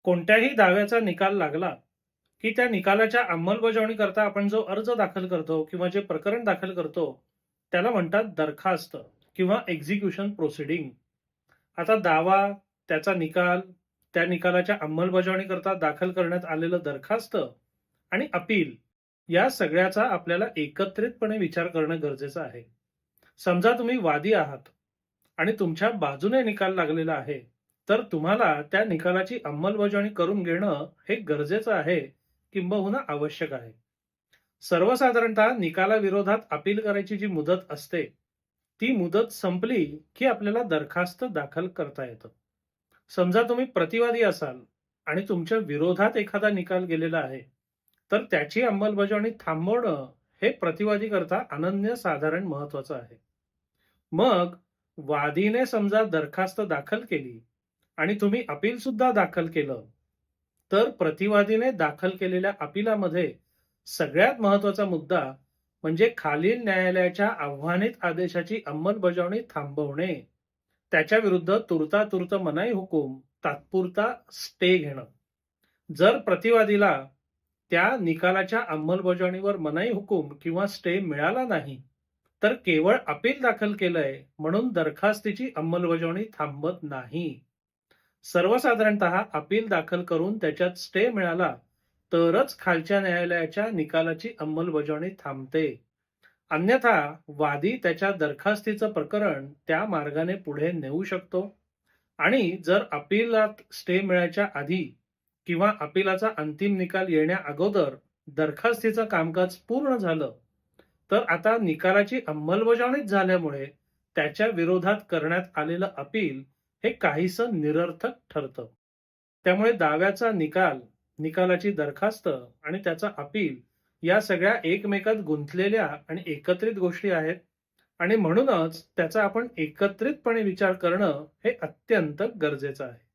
कोणत्याही दाव्याचा निकाल लागला, की त्या निकालाच्या अंमलबजावणीकरता आपण जो अर्ज दाखल करतो किंवा जे प्रकरण दाखल करतो, त्याला म्हणतात दरखास्त किंवा एक्झिक्युशन प्रोसिडिंग. आता दावा, त्याचा निकाल, त्या निकालाच्या अंमलबजावणीकरता दाखल करण्यात आलेलं दरखास्त आणि अपील या सगळ्याचा आपल्याला एकत्रितपणे विचार करणं गरजेचं आहे. समजा तुम्ही वादी आहात आणि तुमच्या बाजूने निकाल लागलेला आहे, तर तुम्हाला त्या निकालाची अंमलबजावणी करून घेणं हे गरजेचं आहे, किंबहुना आवश्यक आहे. सर्वसाधारणतः निकालाविरोधात अपील करायची जी मुदत असते, ती मुदत संपली की आपल्याला दरखास्त दाखल करता येतं. समजा तुम्ही प्रतिवादी असाल आणि तुमच्या विरोधात एखादा निकाल गेलेला आहे, तर त्याची अंमलबजावणी थांबवणं हे प्रतिवादीकरता अनन्यसाधारण महत्वाचं आहे. मग वादीने समजा दरखास्त दाखल केली आणि तुम्ही अपील सुद्धा दाखल केलं, तर प्रतिवादीने दाखल केलेल्या अपीलामध्ये सगळ्यात महत्वाचा मुद्दा म्हणजे खालील न्यायालयाच्या आव्हानित आदेशाची अंमलबजावणी थांबवणे, त्याच्या विरुद्ध तूर्तातूर्त मनाई हुकूम, तात्पुरता स्टे घेणं. जर प्रतिवादीला त्या निकालाच्या अंमलबजावणीवर मनाई हुकूम किंवा स्टे मिळाला नाही, तर केवळ अपील दाखल केलंय म्हणून दरखास्तीची अंमलबजावणी थांबत नाही. सर्वसाधारणतः अपील दाखल करून त्याच्यात स्टे मिळाला तरच खालच्या न्यायालयाच्या निकालाची अंमलबजावणी थांबते. अन्यथा वादी त्याच्या दरखास्तीचं प्रकरण त्या मार्गाने पुढे नेऊ शकतो आणि जर अपीलात स्टे मिळायच्या आधी किंवा अपीलाचा अंतिम निकाल येण्या अगोदर दरखास्तीचं कामकाज पूर्ण झालं, तर आता निकालाची अंमलबजावणीच झाल्यामुळे त्याच्या विरोधात करण्यात आलेलं अपील हे काहीसं निरर्थक ठरतं. त्यामुळे दाव्याचा निकाल, निकालाची दरखास्त आणि त्याचा अपील या सगळ्या एकमेकात गुंतलेल्या आणि एकत्रित गोष्टी आहेत आणि म्हणूनच त्याचा आपण एकत्रितपणे विचार करणं हे अत्यंत गरजेचं आहे.